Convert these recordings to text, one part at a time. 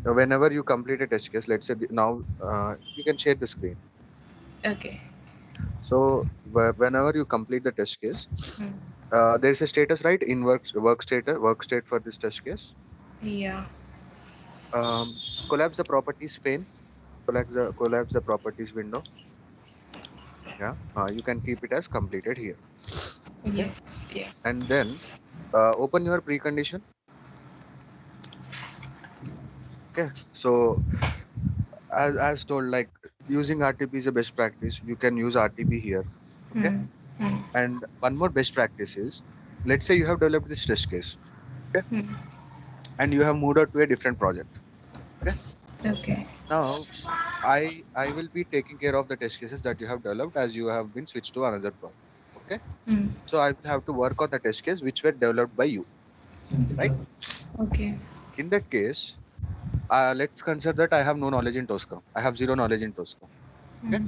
whenever you complete a test case, let's say now you can share the screen. Okay. So whenever you complete the test case, Hmm. there is a status, right, in work state for this test case. Yeah. Collapse the properties pane, collapse the properties window. Yeah, you can keep it as completed here. Okay, Yes. Yeah. and then open your precondition. Okay, so as told, like using RTP is a best practice. You can use RTP here. Okay, Hmm. Hmm. and one more best practice is, let's say you have developed this test case. Okay, Hmm. and you have moved out to a different project. Okay, Okay. now I will be taking care of the test cases that you have developed as you have been switched to another project. Okay, Hmm. so I will have to work on the test case which were developed by you, right? Okay. In that case, let's consider that I have no knowledge in Tosca. I have zero knowledge in Tosca. Okay, Hmm.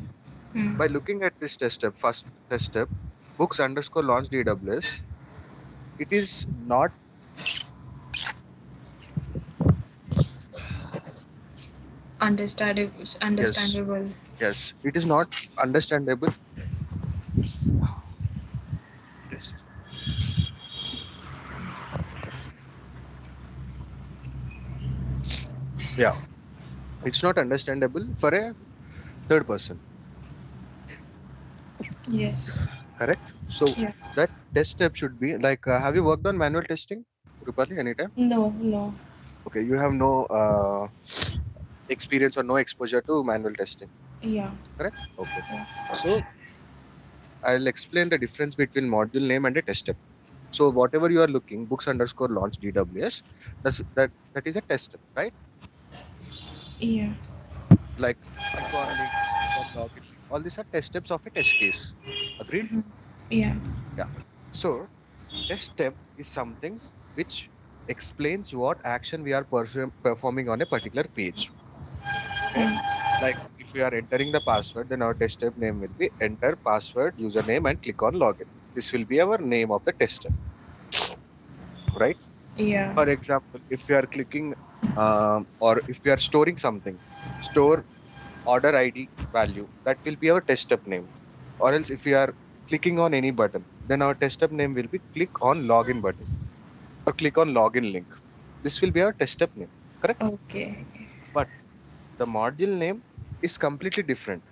Hmm. by looking at this test step, first test step, books underscore launch DWS, it is not, Understandable. yes, Understandable. yes, it is not understandable. Yes. Yeah, it's not understandable for a third person. Yes. Correct. So Yeah. that test step should be like, have you worked on manual testing, Rupali, anytime? No. No. Okay, you have no experience or no exposure to manual testing. Yeah. Correct. Okay. Yeah. So I'll explain the difference between module name and a test step. So whatever you are looking, books underscore launch DWS, that is a test step, right? Yeah. Like click on link, click on login link. All these are test steps of a test case. Agreed? Yeah. Yeah. So test step is something which explains what action we are performing on a particular page. Okay. Like if we are entering the password, then our test step name will be enter password, username, and click on login. This will be our name of the test step, right? Yeah. For example, if we are clicking or if we are storing something, store order ID value, that will be our test step name. Or else if we are clicking on any button, then our test step name will be click on login button or click on login link. This will be our test step name, correct? Okay. But the module name is completely different.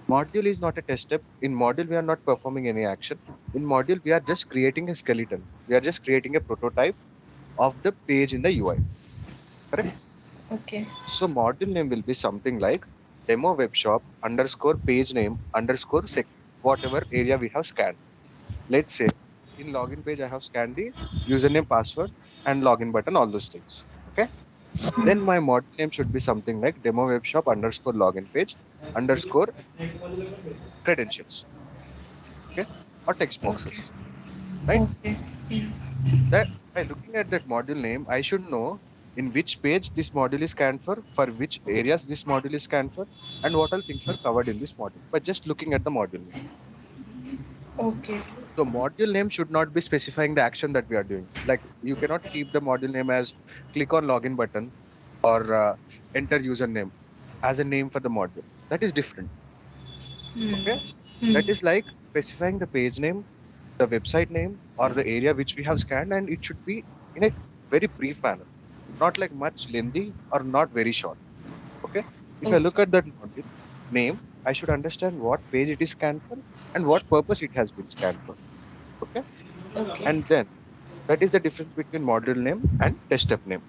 Module is not a test step. In module, we are not performing any action. In module, we are just creating a skeleton. We are just creating a prototype of the page in the UI, correct? Okay. So module name will be something like demo webshop underscore page name underscore whatever area we have scanned. Let's say in login page, I have scanned the username, password, and login button, all those things. Okay. Then my module name should be something like demo webshop underscore login page underscore credentials. Okay. Or text Okay. boxes. Right. Okay. Yeah. That by looking at that module name, I should know in which page this module is scanned for which areas this module is scanned for, and what all things are covered in this module by just looking at the module name. Okay. So module name should not be specifying the action that we are doing. Like you cannot keep the module name as click on login button or enter username as a name for the module. That is different. Hmm. Okay. Hmm. That is like specifying the page name, the website name, or the area which we have scanned, and it should be in a very brief manner, not like much lengthy or not very short. Okay. If I look Okay. at that module name, I should understand what page it is scanned for and what purpose it has been scanned for. Okay. Okay. And then that is the difference between module name and test step name.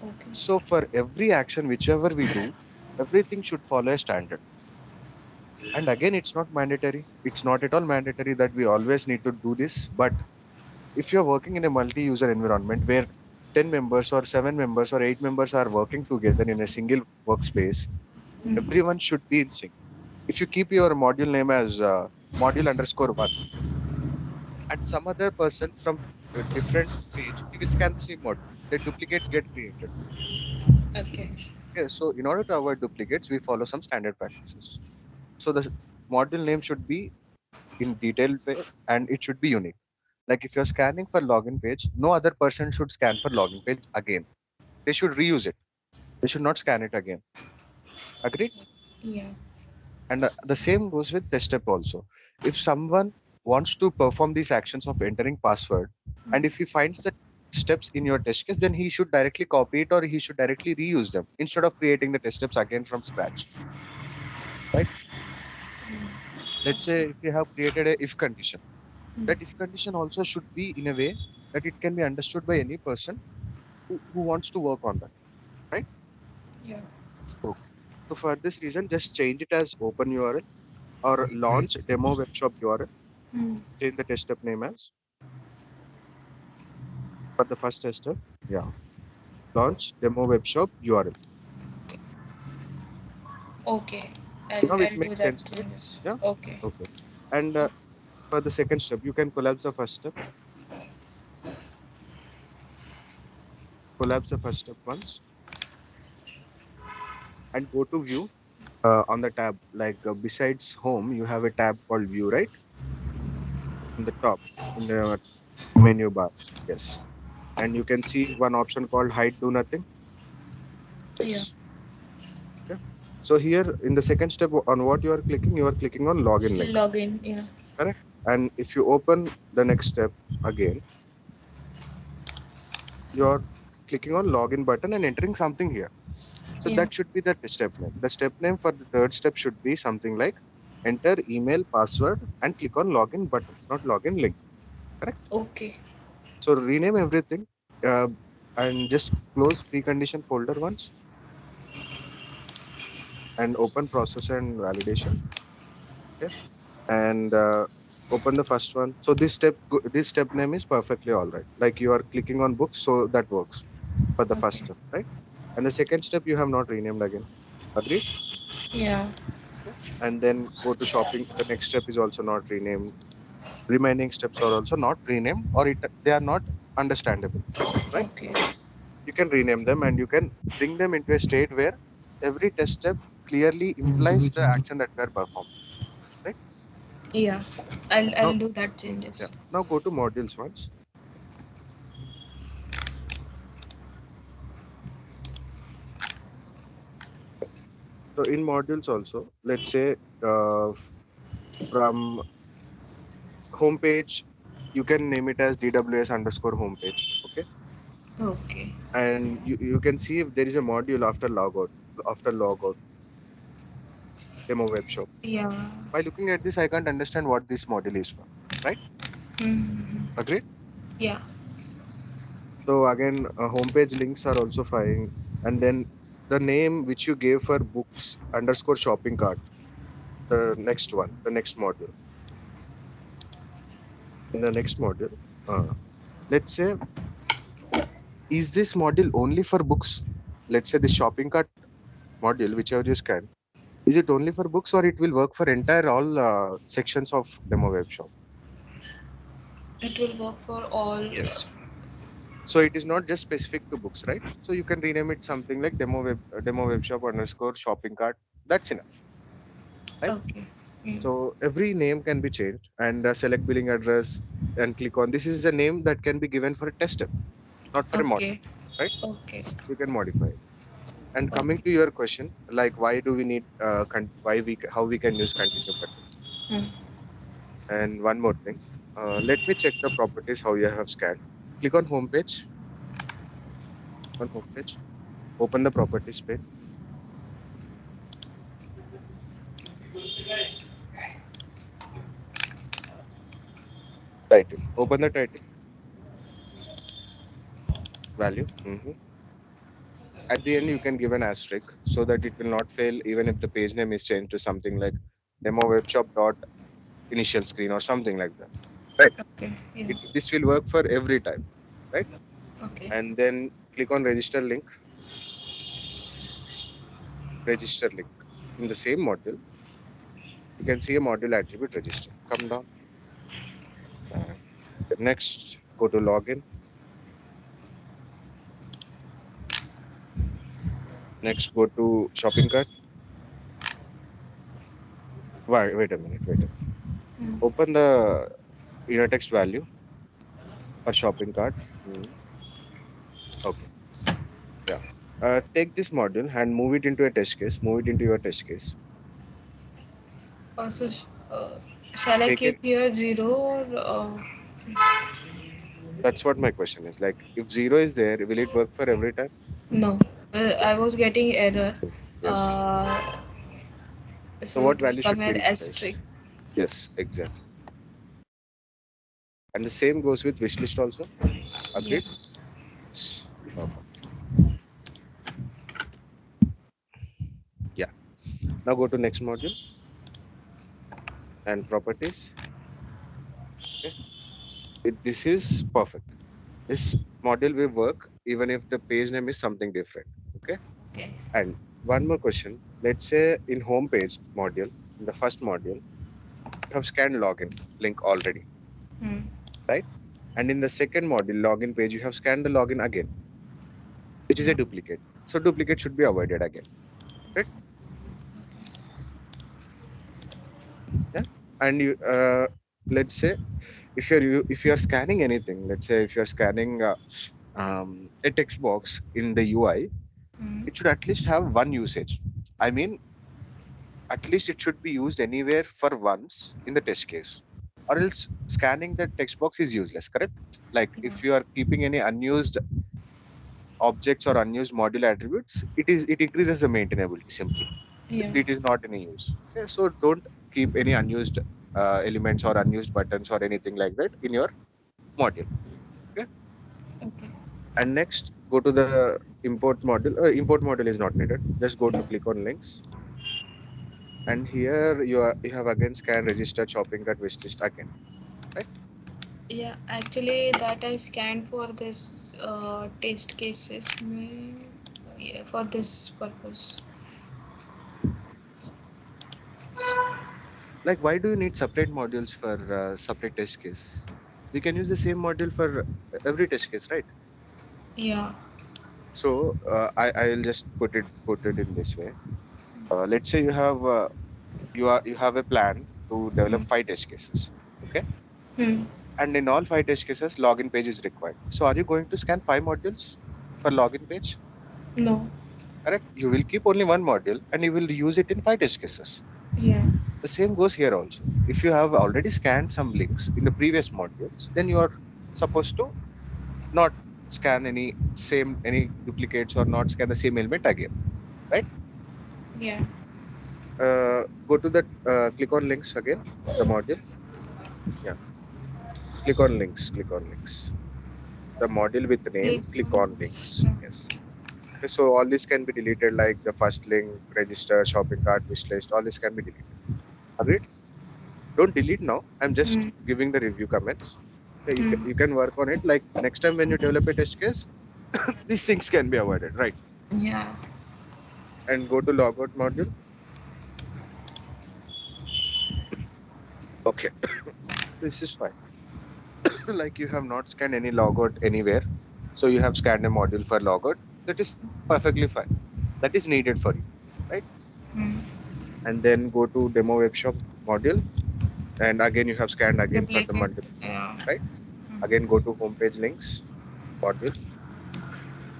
Okay. So for every action, whichever we do, everything should follow a standard. And again, it's not mandatory. It's not at all mandatory that we always need to do this. But if you're working in a multi-user environment where 10 members or 7 members or 8 members are working together in a single workspace, everyone should be in sync. If you keep your module name as module underscore one and some other person from a different page, he will scan the same module. The duplicates get created. Okay. Okay, so in order to avoid duplicates, we follow some standard practices. So the module name should be in detailed way and it should be unique. Like if you're scanning for login page, no other person should scan for login page again. They should reuse it. They should not scan it again. Agreed? Yeah. And the same goes with test step also. If someone wants to perform these actions of entering password, and if he finds the steps in your test case, then he should directly copy it or he should directly reuse them instead of creating the test steps again from scratch. Right? Let's Okay. say if you have created a if condition, Hmm. that if condition also should be in a way that it can be understood by any person who wants to work on that. Right? Yeah. Okay. So for this reason, just change it as open URL or launch demo webshop URL. Hmm. Change the test step name as for the first test step. Yeah. Launch demo webshop URL. Okay. Now it I'll do makes that sense, right? changes. Yeah. Okay. Okay. And for the second step, you can collapse the first step. Collapse the first step once and go to view on the tab. Like besides home, you have a tab called view, right? On the top in the menu bar. Yes. And you can see one option called hide do nothing. Yeah. Yes. Yeah. So here in the second step on what you are clicking on login link. Login. Yeah. Correct. And if you open the next step again, you're clicking on login button and entering something here. So Yeah. that should be the step name. The step name for the third step should be something like enter email password and click on login button, not login link. Correct. Okay. So rename everything uh, and just close precondition folder once and open process and validation. Okay. And open the first one. So this step name is perfectly all right. Like you are clicking on books, so that works for the first Okay. step, right? And the second step you have not renamed again. Agreed? Yeah. Okay. And then go to shopping. The next step is also not renamed. Remaining steps are also not renamed or they are not understandable, right? Okay. You can rename them and you can bring them into a state where every test step clearly implies the action that we are performing, right? Yeah. I'll Now, do that yeah. changes. Now go to modules once. So in modules also, let's say uh, from homepage, you can name it as DWS underscore homepage. Okay. Okay. And you can see if there is a module after logout, demo web shop. Yeah. By looking at this, I can't understand what this module is for. Right? Hmm. Agreed? Yeah. So again, homepage links are also fine. And then the name which you gave for books underscore shopping cart, the next one, the next module. In the next module, uh, let's say, is this module only for books? Let's say the shopping cart module, whichever you scan, is it only for books or it will work for entire all sections of demo web shop? It will work for all. Yes. So it is not just specific to books, right? So you can rename it something like demo web shop underscore shopping cart. That's enough, right? Okay. Mm. So every name can be changed and select billing address and click on. This is a name that can be given for a test step, not for a module, Okay. right? Okay. You can modify it. And coming Okay. to your question, like why do we need how we can use continue button? Mm. And one more thing, let me check the properties how you have scanned. Click on homepage, open the properties page, title, open the title, value. At the end, you can give an asterisk so that it will not fail even if the page name is changed to something like demo webshop dot initial screen or something like that. Right. Okay. Yeah. This will work for every time, right? Okay. And then click on register link. In the same module, you can see a module attribute register. Come down. And next, go to login. Next, go to shopping cart. Wait a minute. Wait a minute. Mm. Open the inner text value for shopping cart. Okay. Yeah. Take this module and move it into a test case. Move it into your test case. So, shall I Take it. keep here 0 or That's what my question is. Like, if zero is there, will it work for every time? no? I was getting error. Yes. Uh, So so what it will value come should be here replaced? asterisk. Yes, exactly. And the same goes with wish list also. Yeah. Agreed? Yes. Perfect. Yeah. Now go to next module and properties. Okay. This is perfect. This module will work even if the page name is something different. Okay. Okay. And one more question. Let's say in home page module, in the first module, you have scanned login link already, Hmm. right? And in the second module, login page, you have scanned the login again, which is a Yeah. duplicate. So duplicate should be avoided again. Right? Yeah. And you let's say if you're scanning anything, let's say if you're scanning a text box in the UI, Hmm. it should at least have one usage. I mean, at least it should be used anywhere for once in the test case, or else scanning the text box is useless. Correct? Like Yeah. if you are keeping any unused objects or unused module attributes, it increases the maintainability simply if Yeah. it is not any use. Okay, so don't keep any unused elements or unused buttons or anything like that in your module. Okay, Okay. and next go to the import module. Import module is not needed. Just go to click on links, and here you have again scan, register, shopping cart, wish list again, right? Yeah, actually, that I scanned for this test cases. Yeah, for this purpose. Like, why do you need separate modules for separate test case? We can use the same module for every test case, right? Yeah. So I'll just put it in this way. Let's say you have a plan to develop Hmm. 5 test cases. Okay, Hmm. and in all 5 test cases, login page is required. So are you going to scan 5 modules for login page? No. Correct. You will keep only one module and you will use it in 5 test cases. Yeah. The same goes here also. If you have already scanned some links in the previous modules, then you are supposed to not scan any duplicates or not scan the same element again, right? Yeah. Go to the click on links again, the module. Yeah, click on links. Click on links. The module with the Click name. Click on on this. links. Yes. Okay, so all this can be deleted, like the first link, register, shopping cart, wish list. All this can be deleted. Agreed? Don't delete now. I'm just Hmm. giving the review comments. Okay, Hmm. you can work on it. Like next time when you develop a test case, these things can be avoided, right? Yeah. And go to logout module. Okay, this is fine. Like you have not scanned any logout anywhere, so you have scanned a module for logout. That is perfectly fine. That is needed for you, right? Hmm. And then go to demo webshop module, and again you have scanned again for the Duplicate. multiple, Yeah. right? Hmm. Again go to homepage links module,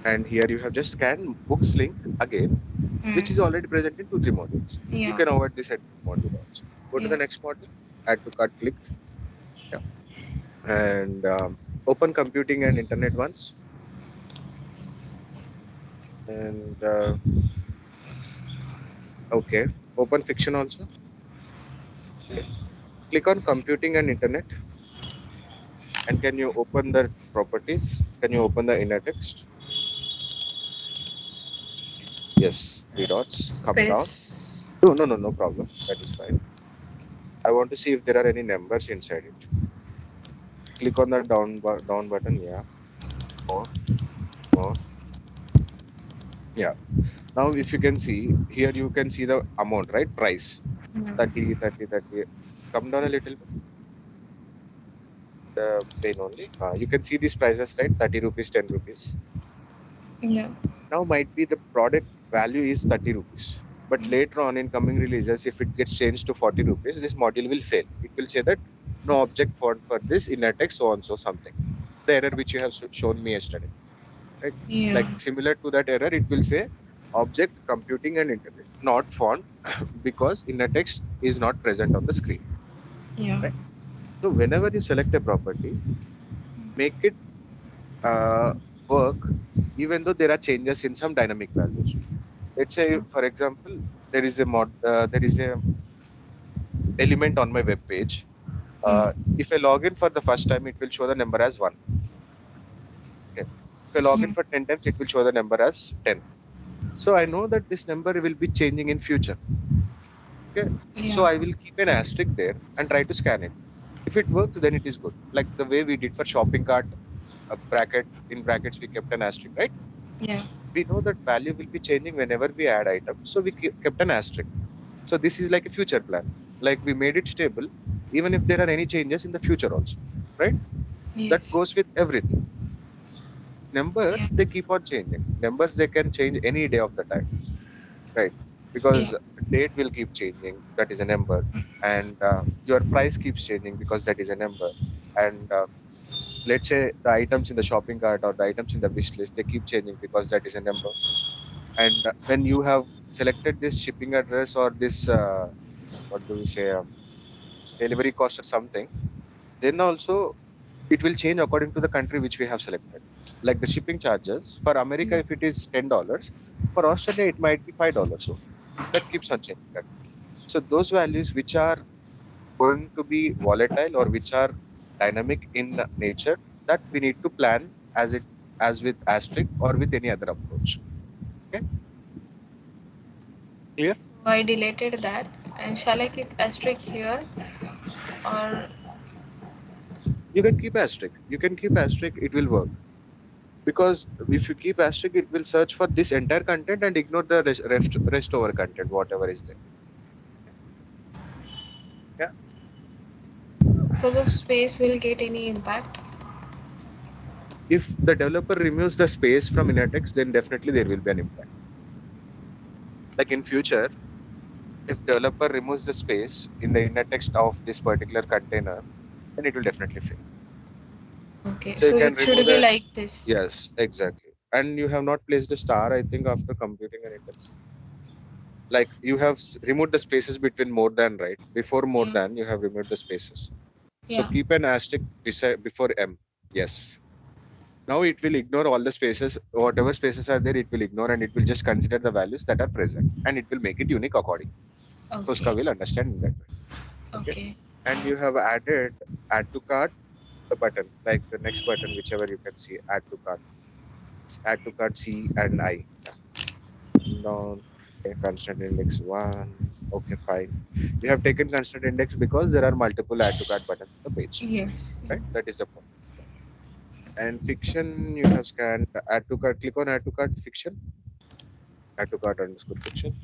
and here you have just scanned books link again, Hmm. which is already present in 2 3 modules. You Yeah. can avoid this at module also. Go to Yeah. the next module, add to cart clicked, yeah, and open computing and internet once, and okay, open fiction also. Okay. Click on computing and internet, and can you open the properties? Can you open the inner text? Yes, 3 dots. Come down. Space. No, no, no, no problem. That is fine. I want to see if there are any numbers inside it. Click on the down button. Yeah, more, more. Yeah. Now, if you can see here, you can see the amount, right? Price Yeah. 30, 30, 30. Come down a little bit. The plain only. You can see these prices, right? 30 rupees, 10 rupees. Yeah. Now might be the product value is 30 rupees. But later on in coming releases, if it gets changed to 40 rupees, this module will fail. It will say that no object found for this in a text, so on, so something. The error which you have shown me yesterday. right? Yeah. Like similar to that error, it will say object computing and internet, not font, because inner text is not present on the screen, Yeah. right? So whenever you select a property, make it uh, work even though there are changes in some dynamic values. Let's say, for example, there is a element on my web page. Mm. If I log in for the first time, it will show the number as 1. Okay. If I log in Mm. for 10 times, it will show the number as 10. So I know that this number will be changing in future. Okay. So Yeah. I will keep an asterisk there and try to scan it. If it works, then it is good. Like the way we did for shopping cart, a bracket in brackets, we kept an asterisk, right? Yeah. We know that value will be changing whenever we add items. So we kept an asterisk. So this is like a future plan. Like we made it stable, even if there are any changes in the future also, right? That Yes. goes with everything. Yeah. Numbers, they keep on changing. Numbers, they can change any day of the time, right? Yeah. Because date will keep changing, that is a number. And your price keeps changing because that is a number. And let's say the items in the shopping cart or the items in the wish list, they keep changing because that is a number. And when you have selected this shipping address or this, what do we say, delivery cost or something, then also it will change according to the country which we have selected. Like the shipping charges for America, if it is $10, for Australia it might be $5. So that keeps on changing. That. So those values which are going to be volatile or which are dynamic in nature, that we need to plan as with asterisk or with any other approach. Okay, clear? So I deleted that. And shall I keep asterisk here or You can keep asterisk. You can keep asterisk. It will work because if you keep asterisk, it will search for this entire content and ignore the rest over content, whatever is there. Yeah. because of space will get any impact? If the developer removes the space from inner text, then definitely there will be an impact. Like in future, if developer removes the space in the inner text of this particular container, then it will definitely fail. Okay. So you So can it should remove be the, like this. yes, exactly. And you have not placed a star, I think, after computing an index. Like you have removed the spaces between more than, right? Before more Yeah. than, you have removed the spaces. So Yeah. keep an asterisk beside before M. Yes. Now it will ignore all the spaces, whatever spaces are there, it will ignore and it will just consider the values that are present and it will make it unique according. TOSCA Okay. will understand in that way. Okay. Okay. And you have added add to cart the button, like the next button, whichever you can see, add to cart. Add to cart C and I. Yeah. Down. Okay, constant index 1. Okay, fine. You have taken constant index because there are multiple add to cart buttons on the page. Yes. Right? That is the point. And fiction, you have scanned add to cart. Click on add to cart fiction. Add to cart underscore fiction.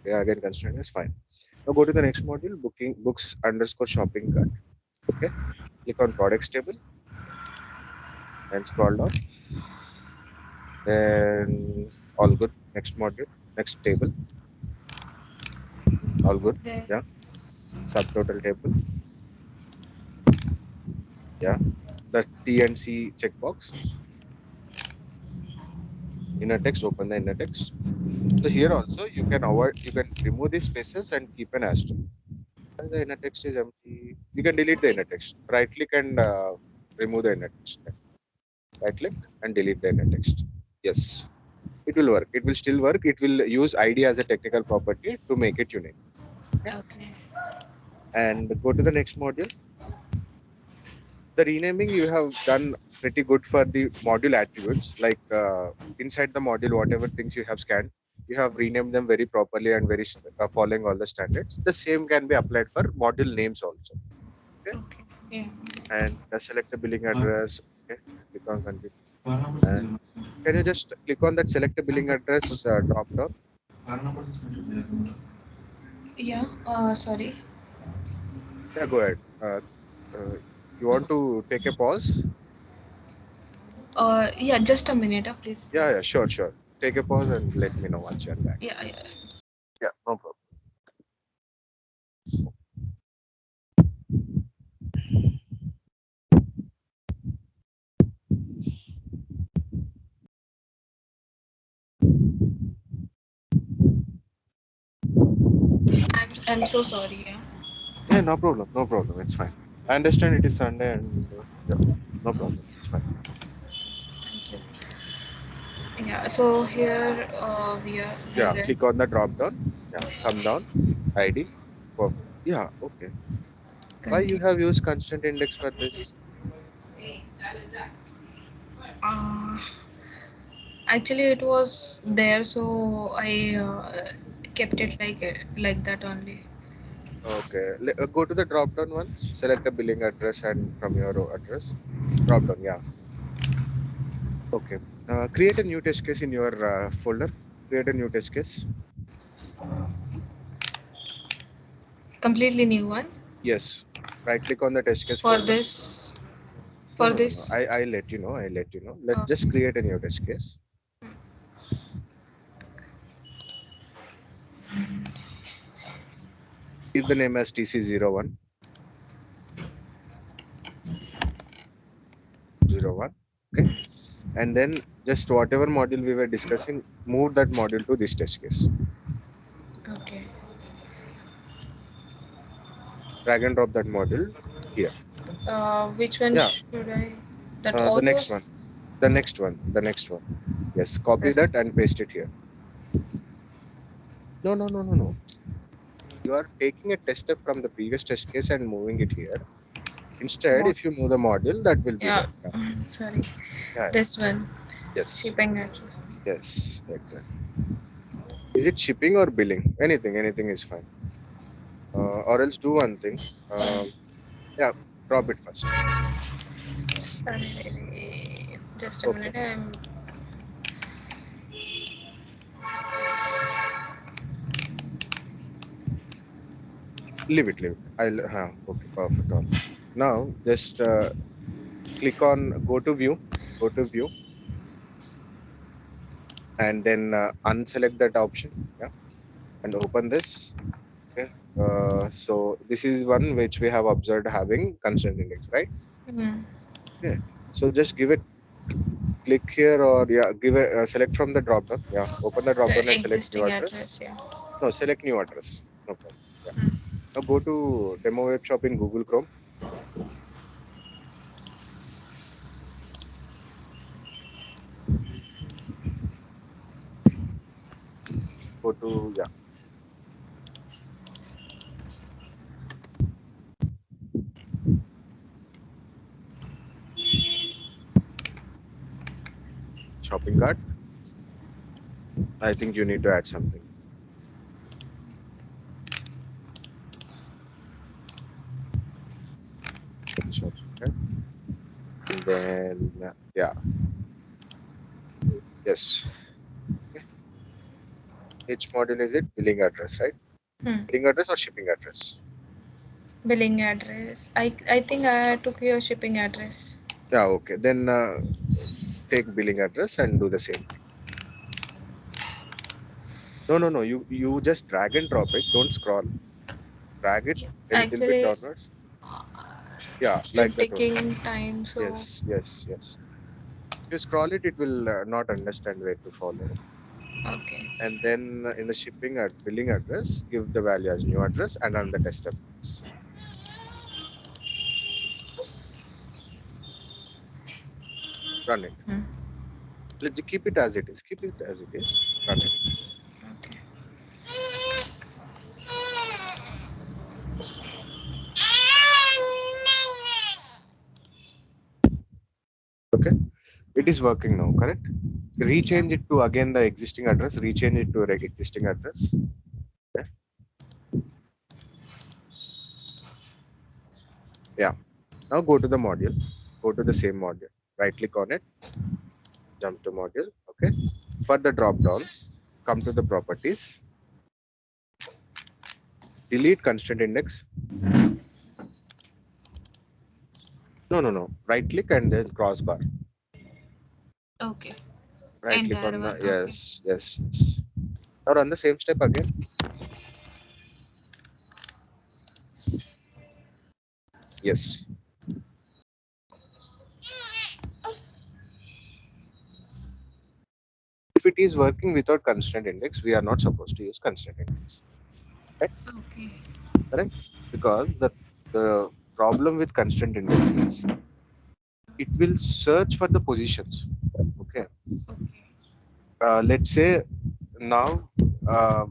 Yeah, again constraint is fine. Now go to the next module, booking books underscore shopping cart. Okay. Click on products table and scroll down. Then all good. Next module, next table, all good. There. Yeah. Subtotal table. Yeah. The T and C checkbox. Inner text, open the inner text. So here also you can avoid, you can remove these spaces and keep an asterisk. And the inner text is empty. You can delete the Okay. inner text. Right click and remove the inner text. Right click and delete the inner text. Yes, it will work. It will still work. It will use ID as a technical property to make it unique. Okay. Okay. And go to the next module. The renaming you have done pretty good for the module attributes. Like inside the module, whatever things you have scanned, you have renamed them very properly and very following all the standards. The same can be applied for module names also. Okay. Okay. Yeah. And select the billing address. Okay. Click on continue. And can you just click on that select a billing address drop down? Yeah. Sorry. Yeah, go ahead. You want to take a pause? Yeah. Just a minute, please, Yeah, yeah, please. sure, sure. Take a pause and let me know once you're back. Yeah. Yeah. Yeah, no problem. I'm so sorry. Yeah. Yeah, no problem, no problem. It's fine. I understand it is Sunday and yeah, no problem. It's fine. Thank you. Yeah. So here we are. Yeah, Here. click on the drop down. Yeah, come down. ID. Perfect. Yeah, okay. Why you Continue. have used constraint index for this? Uh, Actually, it was there, so I kept it like that only. Okay, go to the drop down once. Select a billing address and from your address. Drop down. Yeah. Okay. Create a new test case in your folder. Create a new test case. Completely new one Yes. Right click on the test case for folder. this. No, For no, no, no. this. I let you know. I let you know. Let's Uh, just create a new test case. Give the name as TC01. 01. Okay. And then just whatever module we were discussing, move that module to this test case. okay. Drag and drop that module here. Which one Yeah. should I? That The all next one. those. The next one. The next one. Yes. Copy Yes. that and paste it here. No, no, no, no, no. You are taking a test step from the previous test case and moving it here. Instead, What? if you move the module, that will be Yeah. there. Yeah. Sorry. Yeah. This one. Yes. Shipping address. Yes. Exactly. Is it shipping or billing? Anything. Anything is fine. Or else do one thing. Yeah. Drop it first. Just a Okay. minute. I'm. Leave it. Leave it. Okay. Perfect. All. Now just click on go to view. Go to view and then unselect that option. Yeah. And open this. Okay. So this is one which we have observed having constraint index, right? Hmm. Okay. So just give it click here or yeah, give a select from the drop down. Yeah. Open the drop down The and select new existing address. address. Yeah. No, select new address. No problem. Yeah. Now go to demo web shop in Google Chrome. Go to yeah, shopping cart. I think you need to add something. Shopping cart. And then yeah, yes. Okay. Which module is it? Billing address, right? Hmm. Billing address or shipping address? Billing address. I think I took your shipping address. Yeah, okay. Then take billing address and do the same thing. No, no, no. You just drag and drop it. Don't scroll. Drag it a little bit Actually, downwards. Yeah, you're like that only. taking time, so Yes, yes, yes. If you scroll it, it will not understand where to follow. okay. And then in the shipping at billing address, give the value as new address and on the test address. Run it. Hmm. Let's keep it as it is. Keep it as it is. Run it. Okay. Okay. It is working now, correct? Yeah. Rechange it to again the existing address. Rechange it to existing address. Yeah. Yeah. Now go to the module. Go to the same module. Right click on it. Jump to module. Okay. For the drop down, come to the properties. Delete constraint index. No, no, no. Right click and then crossbar. Okay. Right click Entire on the one. Okay. yes, yes, yes. Now run the same step again. Yes. If it is working without constraint index, we are not supposed to use constraint index. right? Okay. Correct? Because the problem with constraint index is it will search for the positions. Okay. Okay. Let's say now uh,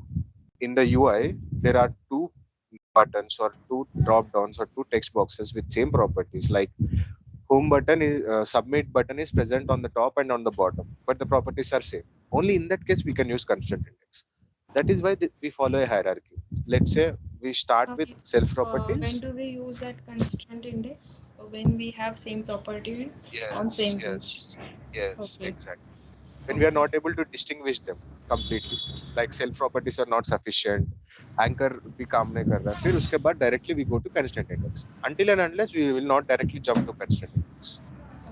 in the UI there are two buttons or two drop downs or two text boxes with same properties like home button is submit button is present on the top and on the bottom, but the properties are same. Only in that case we can use constraint index. That is why we follow a hierarchy. Let's say we start with Okay. self When properties. do we use that constraint index? When we have same property on Yes, same page. yes, yes, Okay. exactly. When we are Okay. not able to distinguish them completely, like self properties are not sufficient, anchor भी काम नहीं कर रहा, फिर उसके बाद directly we go to constraint index. Until and unless we will not directly jump to constraint index.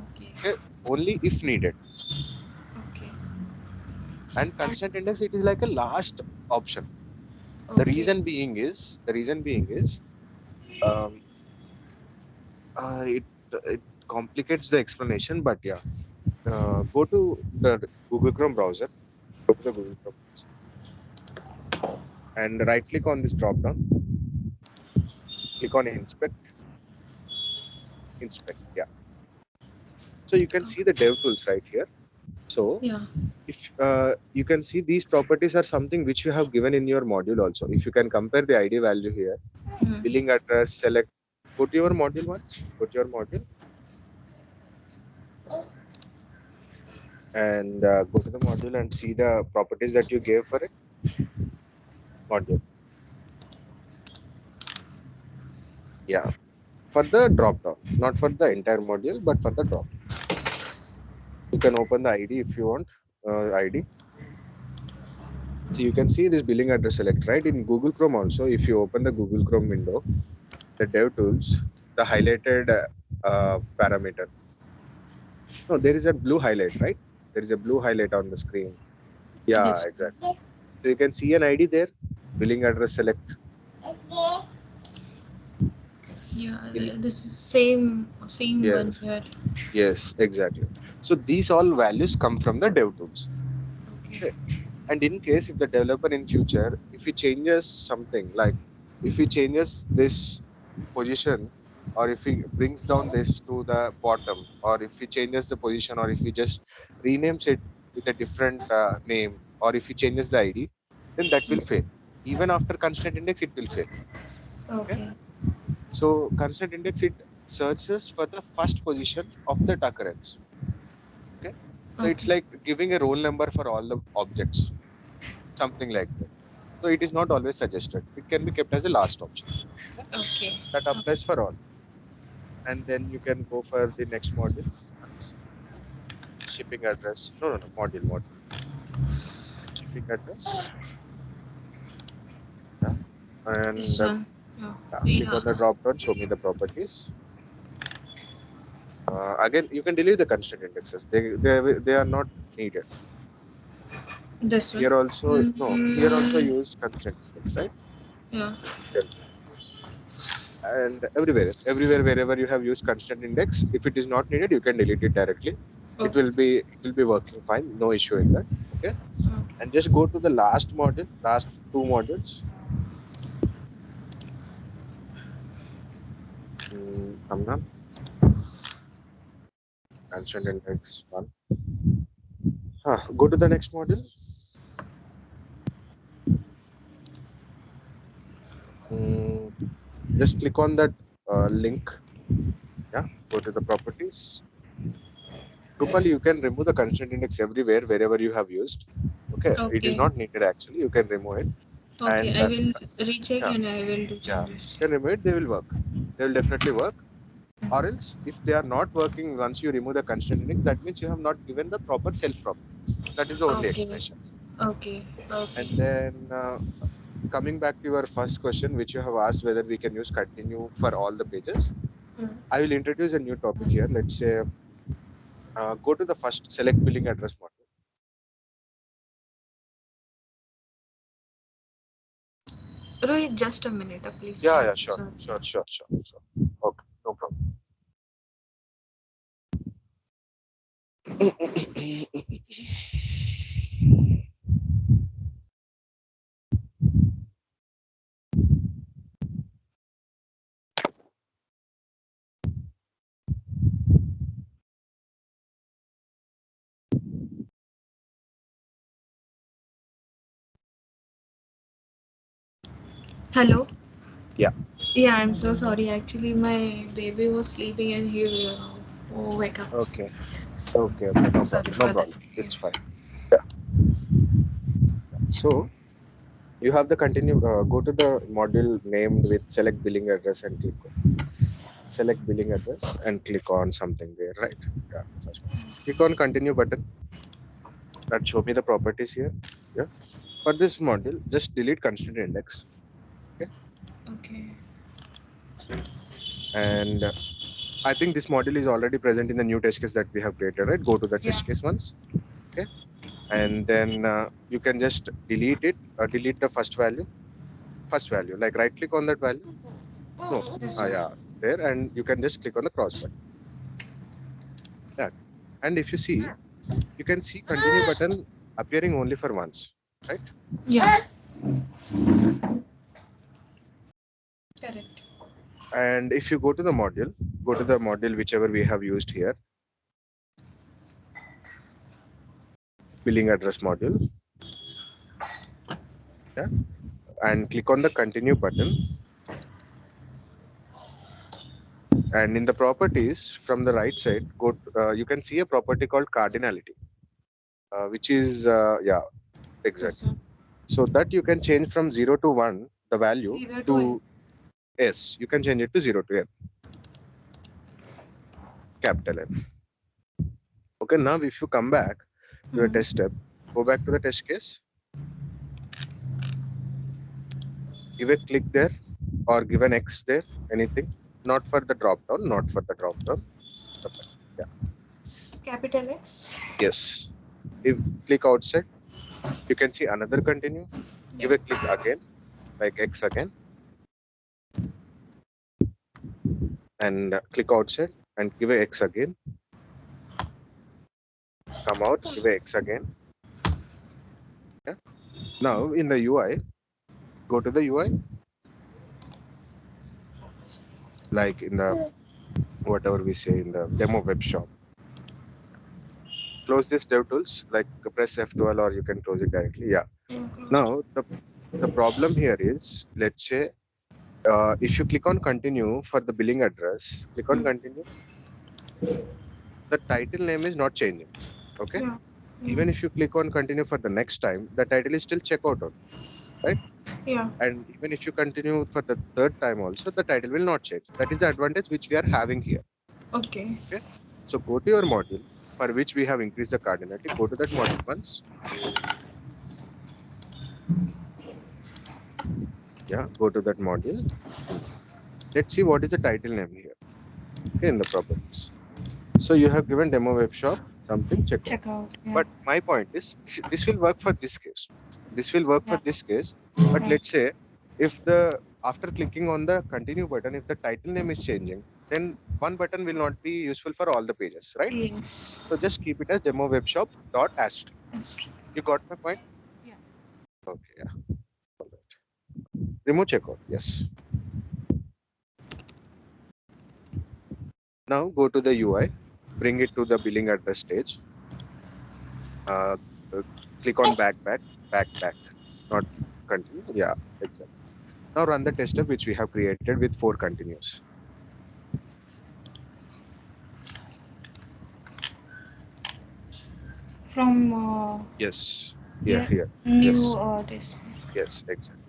Okay. Okay, only if needed. Okay. And And constraint index it is like a last option. The okay. reason being is um, it complicates the explanation, but yeah, go to the Google Chrome browser. Go to the Google Chrome browser and right click on this drop down. Click on inspect. Yeah. So you can see the dev tools right here. So Yeah. if you can see these properties are something which you have given in your module also. If you can compare the ID value here, Mm. billing address, select, go to your module once, go to your module and go to the module and see the properties that you gave for it module. Yeah, for the drop down, not for the entire module, but for the drop. You can open the ID if you want ID. So you can see this billing address select right in Google Chrome also. If you open the Google Chrome window, the dev tools, the highlighted parameter. No, there is a blue highlight, right? There is a blue highlight on the screen. Yeah, Yes. exactly. So you can see an ID there, billing address select Yeah. in This is same one yes, here. yes, exactly. So these all values come from the dev tools. Okay. Okay. And in case if the developer in future, if he changes something like if he changes this position or if he brings down this to the bottom or if he changes the position or if he just renames it with a different name or if he changes the ID, then that will fail. Even after constraint index, it will fail. Okay. Okay. So constraint index it searches for the first position of that occurrence. Okay. So it's Okay. like giving a roll number for all the objects, something like that. So it is not always suggested. It can be kept as a last option. Okay? Okay. That applies for all. And then you can go for the next module. Shipping address. No, no, no. Module. Shipping address. Yeah. And This one. Yeah. yeah, click Yeah. on the drop down. Show me the properties. Again, you can delete the constraint indexes. They are not needed. This one. Here also no. Here also Mm, use constraint index, right? yeah. And everywhere wherever you have used constraint index, if it is not needed, you can delete it directly. Okay. It will be working fine, no issue in that. Okay, Okay. and just go to the last module, last two modules. Come on, constraint index one. Go to the next module. Mm, just click on that link. Yeah, go to the properties. Drupal, you can remove the constraint index everywhere wherever you have used. Okay, it is Okay. not needed actually. You can remove it Okay. and I will recheck yeah, and I will do yeah, changes. you can remove it. They will work. They will definitely work. Or else, if they are not working once you remove the constraint index, that means you have not given the proper self properties. That is the only Okay. explanation. Okay. Okay. And then coming back to your first question, which you have asked whether we can use continue for all the pages, Mm. I will introduce a new topic here. Let's say go to the first select billing address module. Rohit, just a minute, please. Yeah, yeah, sure, Sorry. sure, sure, sure, sure. Okay, no problem. Hello. Yeah. Yeah, I'm so sorry. Actually, my baby was sleeping and he will wake up. Okay. So Okay. Okay. No sorry problem. No for that. problem. Yeah. It's fine. Yeah. So you have the continue. Go to the module named with select billing address and click on select billing address and click on something there, right? Yeah. First one. Click on continue button. That show me the properties here. Yeah. For this module, just delete constraint index. Okay. Okay. And I think this module is already present in the new test case that we have created, right? Go to the Yeah. test case once. Okay. And then you can just delete it, delete the first value, like right click on that value. No, This one. yeah, there, and you can just click on the cross button. Yeah. And if you see, you can see continue button appearing only for once, right? Yeah. Correct. And if you go to the module whichever we have used here, billing address module, yeah, and click on the continue button. And in the properties from the right side, you can see a property called cardinality, which is, yeah, This exactly. one. So that you can change from 0 to 1, the value, 0 to S. to S. You can change it to 0 to N, capital N. Okay, now if you come back to the test step, go back to the test case, give a click there or give an X there, anything. Not for the drop down, not for the drop down. Yeah. Capital X. Yes. If click outside, you can see another continue. Yeah. Give a click again, like X again, and click outside and give a X again. Come out, give a X again. Yeah. Now in the UI, go to the UI, like in the whatever we say in the demo web shop. Close this DevTools, like press F12 or you can close it directly. Yeah. Yeah, closed. Now the problem here is, let's say, if you click on continue for the billing address, click on continue, the title name is not changing. Okay. Yeah. Yeah. Even if you click on continue for the next time, the title is still checkout on, right? Yeah. And even if you continue for the third time also, the title will not change. That is the advantage which we are having here. Okay. Okay. So go to your module for which we have increased the cardinality. Go to that module once. Yeah. Go to that module. Let's see what is the title name here. Okay, in the properties. So you have given demo web shop something checkout. Check out. Yeah. But my point is, this will work for this case. This will work for Yeah. this case. But Yeah. let's say if the after clicking on the continue button, if the title name is changing, then one button will not be useful for all the pages, right? Yes. So just keep it as demo web shop dot asterisk. That's true. You got my point? Yeah. Okay, yeah. All right. Remove checkout. Yes. Now go to the UI, bring it to the billing address stage. Uh, uh, Click on back, not continue. Yeah, exactly. Now run the test step which we have created with 4 continues. From Yes. Yeah, here, here. new Yes. test. Yes, exactly.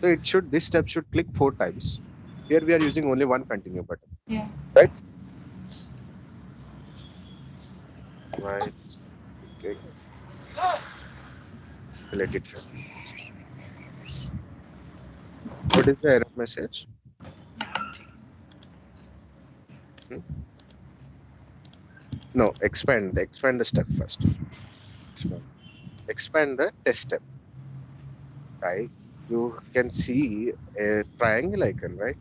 So this step should click 4 times. Here we are using only one continue button, Yeah. right? Why it's clicking? Let it fail. What is the error message? Yeah. I'm checking. Hmm? No, expand the step first. Expand, expand the test step, right? You can see a triangle icon, right?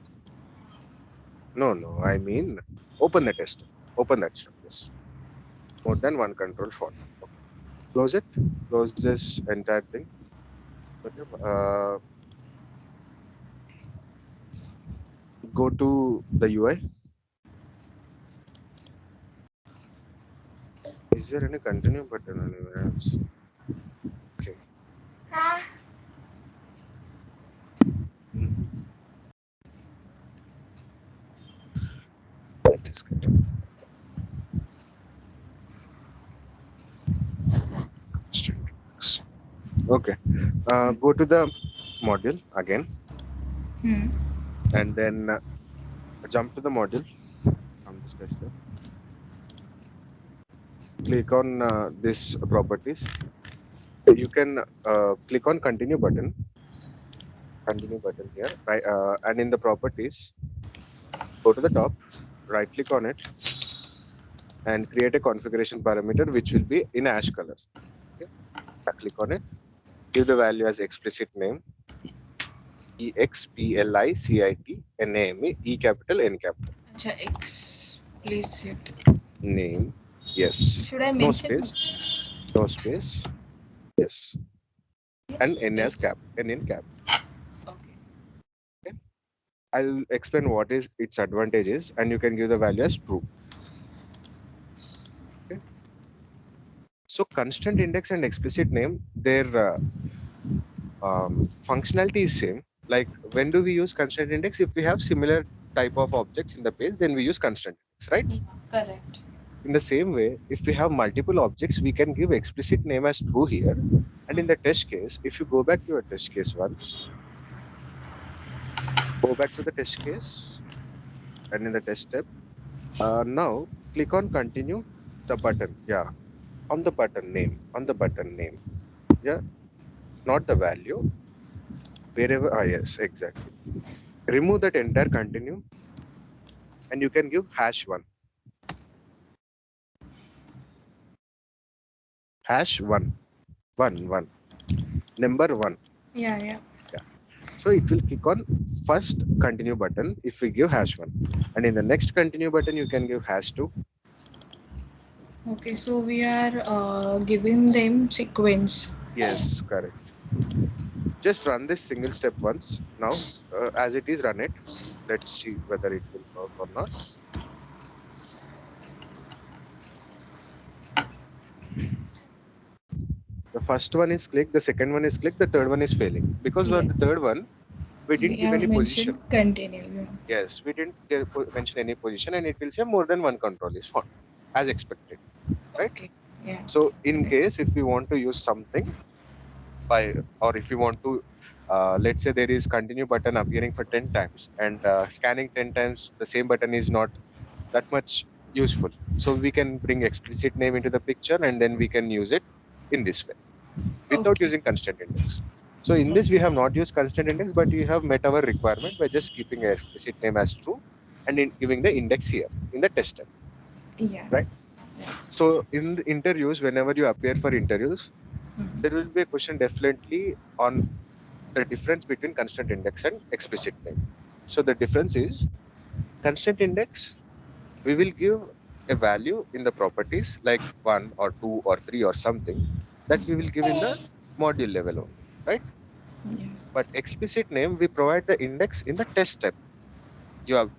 No, I mean open the test step. Open that step. Yes. More than one control for. Okay. Close it. Close this entire thing. Okay. Go to the UI. Is there any continue button anywhere else? Okay. Okay. Go to the module again, Hmm. and then jump to the module from this tester. Click on this properties. You can click on continue button here, right? And in the properties, go to the top, right click on it, and create a configuration parameter which will be in ash color. Okay. Click on it, give the value as explicit name, explicitname, E capital N capital. Acha, explicit. Name, yes. Should I No mention? space, no space, yes. And N as cap, N in cap. Okay. Okay. I'll explain what is its advantages, and you can give the value as true. Okay. So constraint index and explicit name, their functionality is same. Like when do we use constraint index? If we have similar type of objects in the page, then we use constraint index, right? Yeah, correct. In the same way, if we have multiple objects, we can give explicit name as true here. And in the test case, if you go back to your test case once, go back to the test case and in the test step, now click on continue the button. Yeah, on the button name, on the button name. Yeah, not the value. Wherever, yes, exactly. Remove that entire continue and you can give hash one, hash one, one, number one. Yeah, yeah. Yeah. So it will click on first continue button if we give hash one. And in the next continue button, you can give hash two. Okay, so we are giving them sequence. Yes, correct. Just run this single step once. Now, as it is, run it. Let's see whether it will work or not. The first one is clicked, the second one is clicked, the third one is failing. Because for Yeah. the third one, we We didn't give have any position. mentioned continue. Yeah. Yes, we didn't mention any position and it will say more than one control is found as expected, right? Okay. Yeah. So in case if we want to use something by, or if you want to, let's say there is continue button appearing for 10 times and scanning 10 times, the same button is not that much useful. So we can bring explicit name into the picture and then we can use it in this way without Okay. using constraint index. So in this, we have not used constraint index, but we have met our requirement by just keeping a explicit name as true and in giving the index here in the test step, Yeah. right? Yeah. So in the interviews, whenever you appear for interviews, there Mhm. will be a question definitely on the difference between constraint index and explicit name. So the difference is constraint index, we will give a value in the properties like one or two or three or something that we will give in the module level only, right? Yeah. But explicit name, we provide the index in the test step. You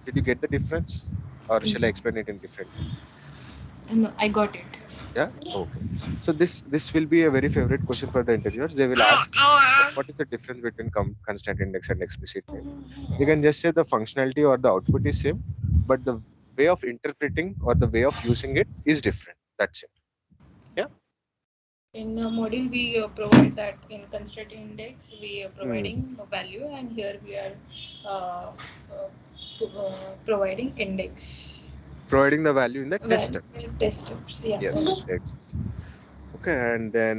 did you get the difference, or shall I Yeah. explain it in different way? No, I got it. Yeah. Okay. So this will be a very favorite question for the interviewers. They will ask, what is the difference between constant index and explicit name? You can just say the functionality or the output is same, but the way of interpreting or the way of using it is different. That's it. Yeah. In module, we provide that in constraint index, we are Hmm. providing a value, and here we are uh, providing index. Providing the value in the test Well, step. test steps. Yeah, Yes. sorry. Exactly. Okay. And then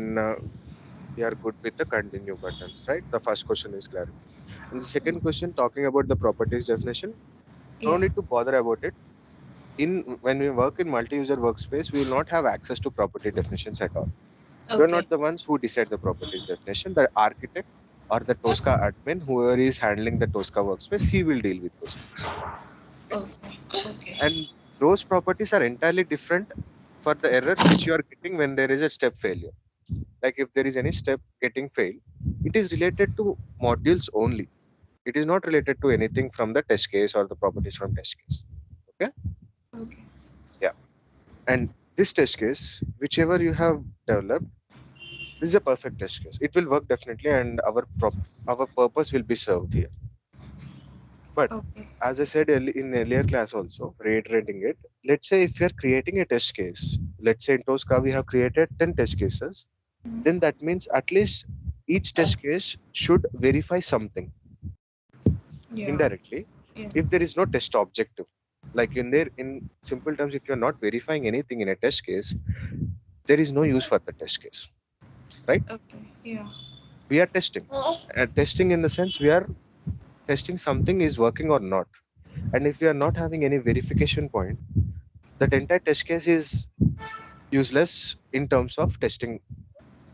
we are good with the continue buttons, right? The first question is clarified. And the second question, talking about the properties definition, no Yeah. need to bother about it. In when we work in multi-user workspace, we will not have access to property definitions at all. We're Okay. not the ones who decide the properties definition. The architect or the TOSCA admin, whoever is handling the TOSCA workspace, he will deal with those things. Okay? Okay. Okay. And those properties are entirely different for the errors which you are getting when there is a step failure. Like if there is any step getting failed, it is related to modules only. It is not related to anything from the test case or the properties from test case. Okay. Okay. Yeah. And this test case, whichever you have developed, this is a perfect test case. It will work definitely, and our purpose will be served here. But Okay. as I said in earlier class also, reiterating it, let's say if you are creating a test case, let's say in TOSCA we have created 10 test cases. then that means at least each test case should verify something Yeah. indirectly Yeah. if there is no test objective. Like in there, in simple terms, if you're not verifying anything in a test case, there is no use for the test case, right? Okay. Yeah. We are testing. Testing in the sense we are testing something is working or not. And if we are not having any verification point, that entire test case is useless in terms of testing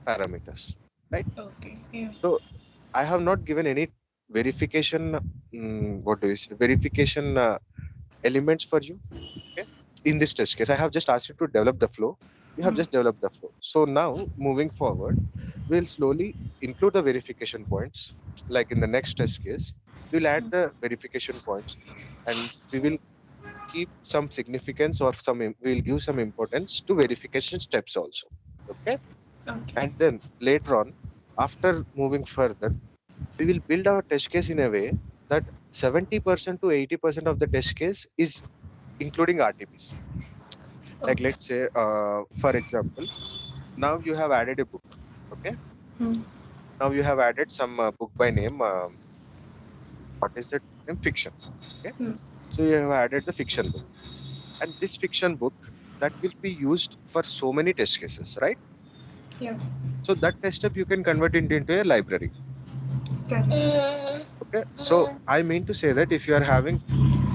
parameters, right? Okay. Yeah. So I have not given any verification, what do you say, verification elements for you. Okay. In this test case, I have just asked you to develop the flow. You have Hmm. just developed the flow. So now moving forward, we'll slowly include the verification points. Like in the next test case, we'll add the verification points and we will keep some significance or we'll give some importance to verification steps also. Okay. Okay. And then later on, after moving further, we will build our test case in a way that 70% to 80% of the test case is including RTBs. Like Okay. let's say, for example, now you have added a book. Okay. Hmm. Now you have added some book by name. What is that name? Fiction. Okay. Hmm. So you have added the fiction book, and this fiction book that will be used for so many test cases, right? Yeah. So that test step you can convert it into a library. Correct. Okay. So I mean to say that if you are having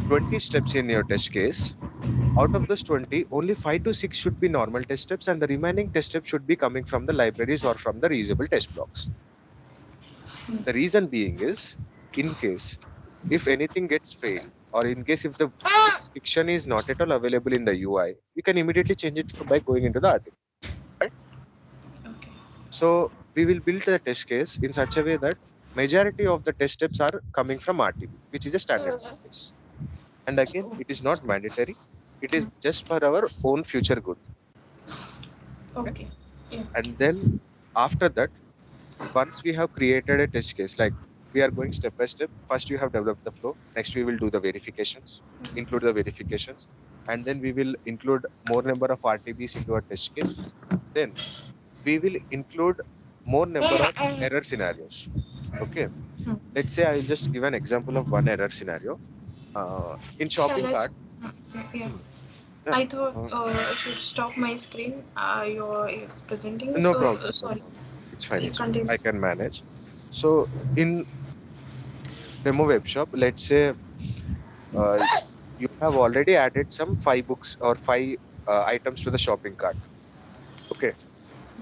20 steps in your test case, out of those 20, only 5 to 6 should be normal test steps, and the remaining test steps should be coming from the libraries or from the reusable test blocks. The reason being is, in case if anything gets failed, or in case if the fiction is not at all available in the UI, we can immediately change it by going into the article. Right? Okay. So we will build the test case in such a way that majority of the test steps are coming from RTB, which is a standard test case. And again, it is not mandatory. It is just for our own future good. Okay? Okay. Yeah. And then after that, once we have created a test case, like we are going step by step. First, you have developed the flow. Next, we will do the verifications, include the verifications, and then we will include more number of RTBs into our test case. Then we will include more number of error scenarios. Okay. Hmm. Let's say I will just give an example of one error scenario. In Shall shopping I? cart. Yeah. Yeah. Hmm, yeah, I thought uh, I should stop my screen. You're presenting, no so problem, no sorry. problem. It's fine, You it's fine. continue. I can manage. So in demo web shop, let's say uh, you have already added some five books or five items to the shopping cart. Okay.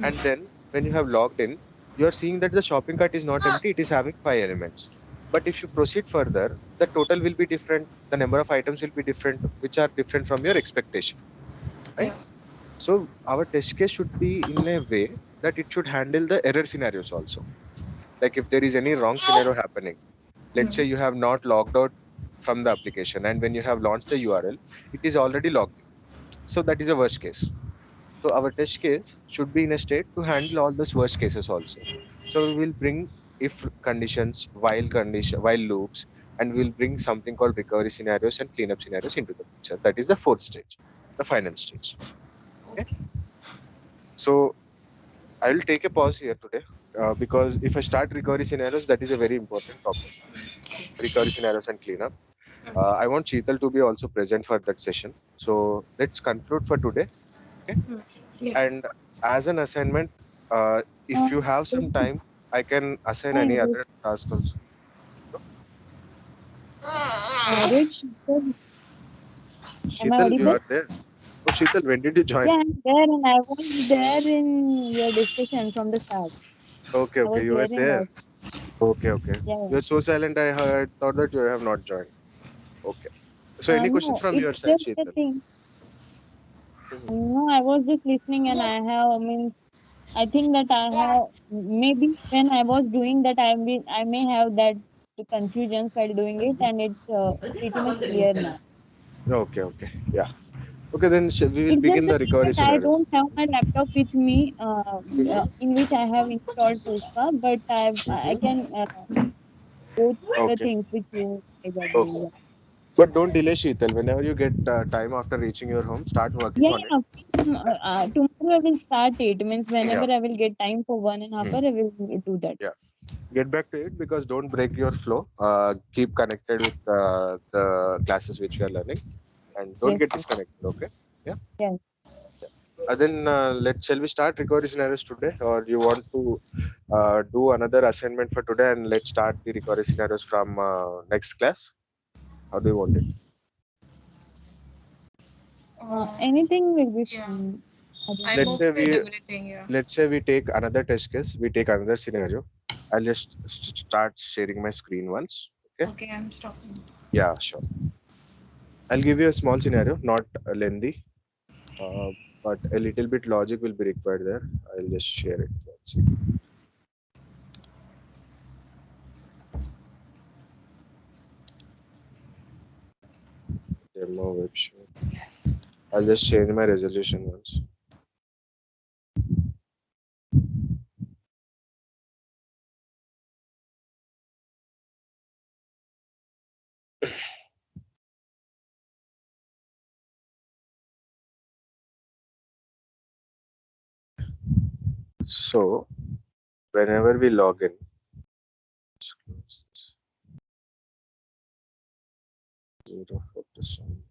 And then when you have logged in, you are seeing that the shopping cart is not empty, it is having five elements. But if you proceed further, the total will be different, the number of items will be different, which are different from your expectation, right? Yeah. So our test case should be in a way that it should handle the error scenarios also. Like if there is any wrong scenario happening, let's say you have not logged out from the application, and when you have launched the URL, it is already logged in. So that is a worst case. So our test case should be in a state to handle all those worst cases also. So we will bring if conditions, while loops, and we'll bring something called recovery scenarios and cleanup scenarios into the picture. That is the fourth stage, the final stage. Okay. So I will take a pause here today because if I start recovery scenarios, that is a very important topic. Recovery scenarios and cleanup. I want Sheetal to be also present for that session. So let's conclude for today. Okay. Yeah. And as an assignment, if you have some time, I can assign any Rohit, other task also. Rohit, Sheetal, am I Sheetal, you audible? are there. Oh, Sheetal, when did you join? Yeah, I'm there, and I was there in your discussion from the start. Okay, I okay, was you there were in there. that. Okay, okay. Yeah, yeah. You're so silent. I heard, thought that you have not joined. Okay. So, any questions No, from it's your side, just the Sheetal? thing. Mhm. No, I was just listening, and I mean, I think that I have maybe when I was doing that, I may have that the confusions while doing it, and it's pretty much clear now. Okay, okay. Yeah. Okay, then we will It's just begin the the thing recovery that I scenarios. don't have my laptop with me, Mm-hmm. in which I have installed TOSCA, but I Mm-hmm. can go through the Okay, things which you guys are doing. okay. Yeah. But don't delay, Sheetal. Whenever you get time after reaching your home, start working Yeah, on it. yeah. Tomorrow I will start it. Means Yeah. whenever I will get time for 1.5 hour, Hmm. I will do that. Yeah. Get back to it because don't break your flow. Keep connected with the classes which you are learning, and don't Yes, get yes. disconnected. Okay. Yeah. Yeah. Then let shall we start recovery scenarios today, or you want to do another assignment for today, and let's start the recovery scenarios from next class? How do you want it? Uh, Anything will be yeah, fine. I don't I'm Let's think. say okay with we everything. Yeah. take another test case. We take another scenario. I'll just start sharing my screen once. Okay. Okay, I'm stopping. Yeah, sure. I'll give you a small scenario, not lengthy, uh, but a little bit logic will be required there. I'll just share it. Let's see. Demo website. I'll just share my resolution once. So whenever we log in, let's close this. 047,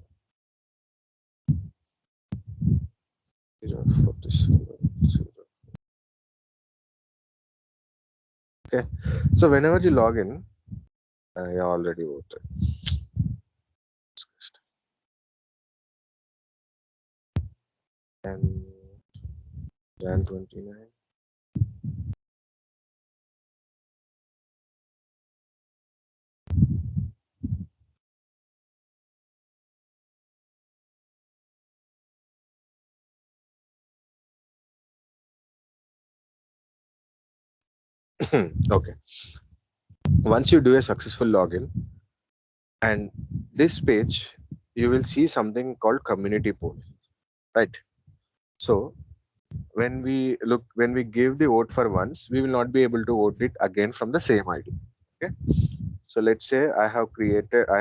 047, 0. Okay. So whenever you log in, I already voted. And Jan 29. Okay. Once you do a successful login, and this page, you will see something called community poll, right? So when we give the vote for once, we will not be able to vote it again from the same ID. Okay. So let's say I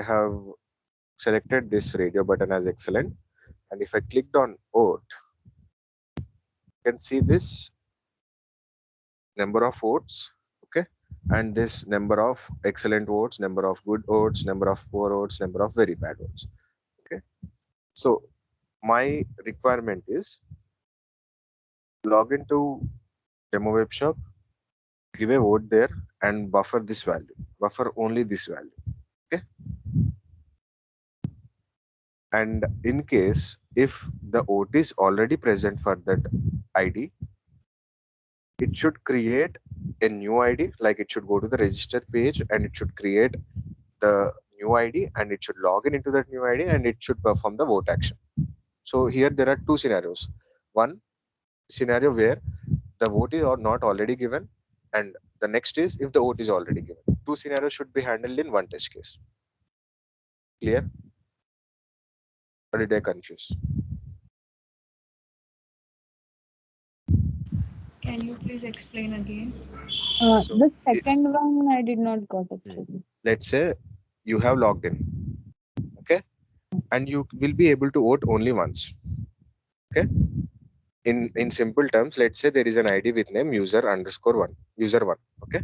have selected this radio button as excellent, and if I clicked on vote, you can see this number of votes. Okay. And this number of excellent votes, number of good votes, number of poor votes, number of very bad votes. Okay. So my requirement is log into demo web shop, give a vote there, and buffer this value. Buffer only this value. Okay. And in case if the vote is already present for that ID, it should create a new ID. Like it should go to the register page and it should create the new ID and it should log in into that new ID and it should perform the vote action. So here there are two scenarios. One scenario where the vote is or not already given, and the next is if the vote is already given. Two scenarios should be handled in one test case. Clear? Or did I confuse? Can you please explain again? So The second one I did not got hmm, actually. let's say you have logged in, okay, and you will be able to vote only once. Okay. In simple terms, let's say there is an ID with name user one. Okay.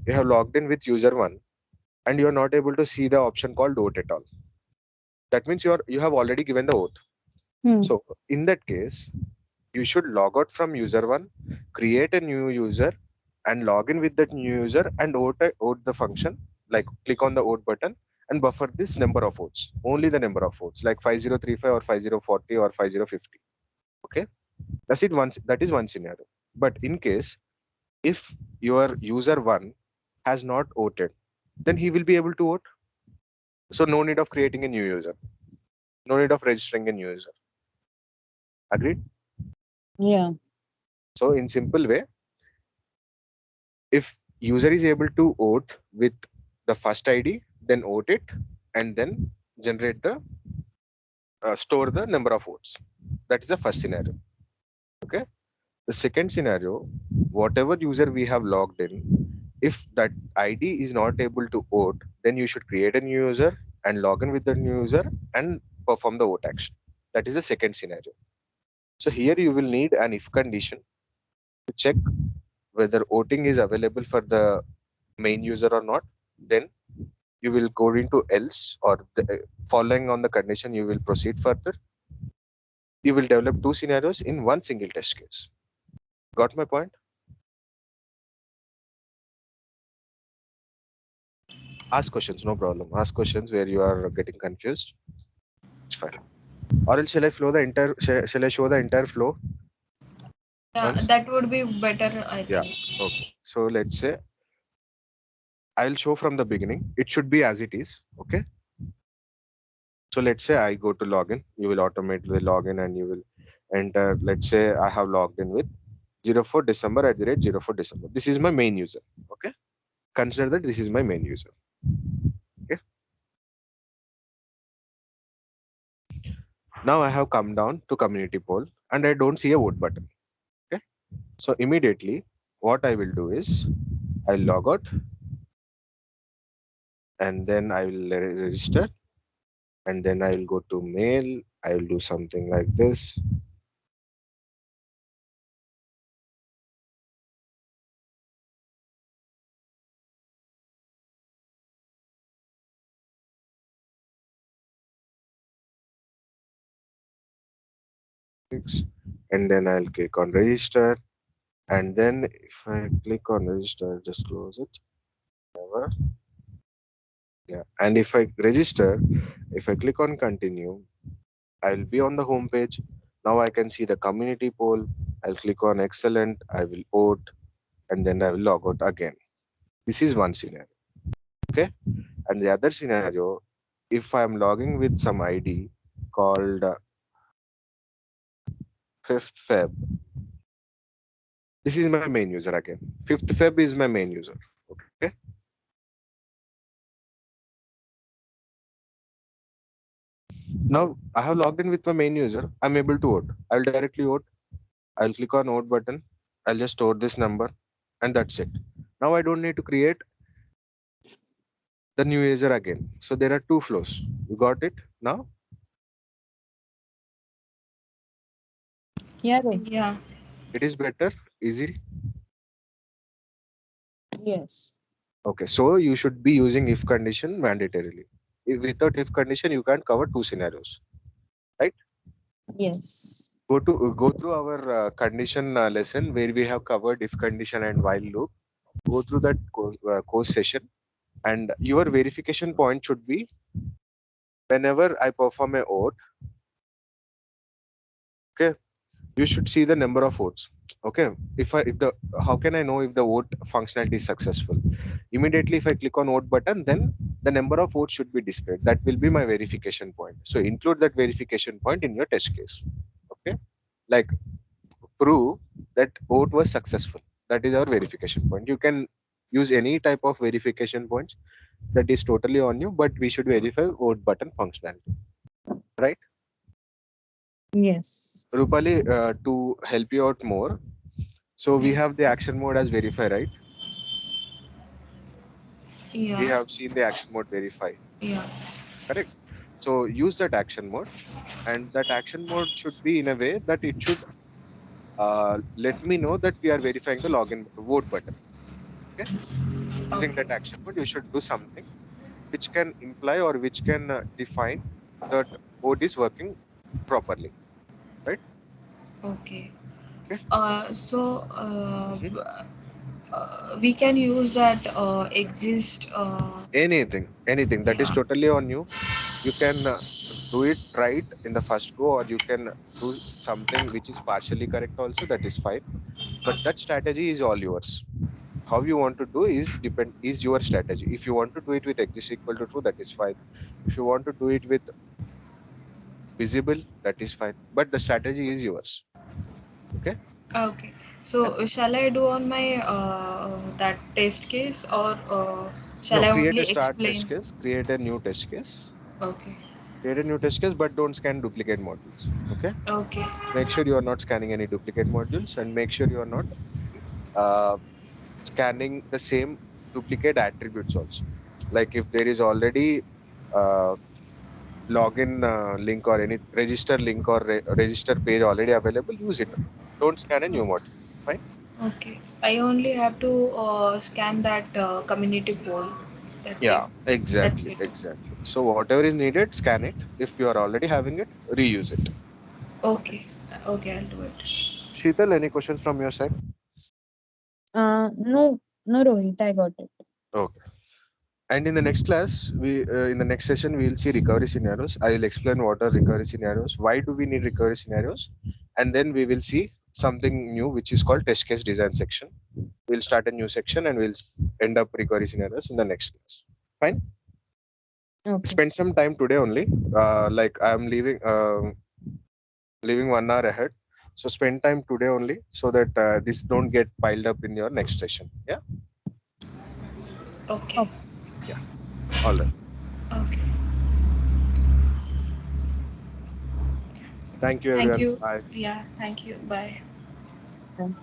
You have logged in with user one, and you are not able to see the option called vote at all. That means you have already given the vote. Hmm. So in that case, you should log out from user one, create a new user, and log in with that new user and vote the function. Like click on the vote button and buffer this number of votes. Only the number of votes, like 5035 or 5040 or 5050. Okay, that is one scenario. But in case if your user one has not voted, then he will be able to vote. So no need of creating a new user, no need of registering a new user. Agreed? Yeah. So in simple way, if user is able to vote with the first ID, then vote it and then generate the store the number of votes. That is the first scenario. Okay. The second scenario, whatever user we have logged in, if that ID is not able to vote, then you should create a new user and log in with the new user and perform the vote action. That is the second scenario. So here you will need an if condition to check whether voting is available for the main user or not. Then you will go into else, or following on the condition you will proceed further. You will develop two scenarios in one single test case. Got my point? Ask questions, no problem. Ask questions where you are getting confused. It's fine. Or else shall I flow the entire shall I show the entire flow Yeah, once? that would be better, I Yeah. think. Okay. So let's say I'll show from the beginning. It should be as it is. Okay. So let's say I go to login. You will automate the login and you will enter. Let's say I have logged in with 04 December at the rate 04 December. This is my main user. Okay. Consider that this is my main user. Okay. Now I have come down to community poll and I don't see a vote button. Okay. So immediately what I will do is I'll log out and then I will register, and then I will go to mail. I will do something like this. And then I'll click on register. And then if I click on register, just close it. Never. Yeah. And if I register, if I click on continue, I'll be on the home page. Now I can see the community poll. I'll click on excellent. I will vote, and then I will log out again. This is one scenario. Okay. And the other scenario, if I'm logging with some ID called 5th Feb, this is my main user again. 5th Feb is my main user. Okay. Now I have logged in with my main user. I'm able to vote. I'll directly vote. I'll click on vote button. I'll just store this number and that's it. Now I don't need to create the new user again. So there are two flows. You got it now? Yeah, Rohit. Yeah. It is better, easy. Yes. Okay, so you should be using if condition mandatorily. If without if condition, you can't cover two scenarios, right? Yes. Go through our condition lesson where we have covered if condition and while loop. Go through that course session, and your verification point should be whenever I perform a vote. Okay, you should see the number of votes. Okay, if the how can I know if the vote functionality is successful? Immediately, if I click on vote button, then the number of votes should be displayed. That will be my verification point. So include that verification point in your test case. Okay, like prove that vote was successful. That is our verification point. You can use any type of verification points. That is totally on you, but we should verify vote button functionality, right? Yes. Rupali, to help you out more, so we Yeah. have the action mode as verify, right? We Yeah. have seen the action mode verify, Yeah. correct? So use that action mode, and that action mode should be in a way that it should let me know that we are verifying the login vote button. Okay, using Okay. that action mode, you should do something which can imply or which can define that vote is working properly, right? Okay. Okay. So Mhm. we can use that exist. Anything that is Yeah. totally on you. You can do it right in the first go, or you can do something which is partially correct also. That is fine. But that strategy is all yours. How you want to do is your strategy. If you want to do it with exist equal to true, that is fine. If you want to do it with visible, that is fine. But the strategy is yours. Okay. Okay. Yeah. So shall I do on my that test case, or shall No, I create a only start test explain? case. Create a new test case. Okay. Create a new test case, but don't scan duplicate modules. Okay. Okay. Make sure you are not scanning any duplicate modules, and make sure you are not uh, scanning the same duplicate attributes also. Like if there is already uh, login link or any register link or register page already available, use it. Don't scan a new module. Fine. Okay. I only have to scan that community poll. That Yeah, thing. That's exactly, it. exactly. So whatever is needed, scan it. If you are already having it, reuse it. Okay. Okay, I'll do it. Sheetal, any questions from your side? No, no, Rohit, I got it. Okay. And in the next class, in the next session, we will see recovery scenarios. I will explain what are recovery scenarios, why do we need recovery scenarios, and then we will see something new, which is called test case design section. We'll start a new section and we'll end up recovery scenarios in the next class. Fine. Okay. Spend some time today only. Like I'm leaving 1 hour ahead. So spend time today only so that this don't get piled up in your next session. Yeah. Okay. Okay. Yeah. All right. Okay. Thank you, Thank everyone. you. Bye. Yeah, thank you. Bye. Bye.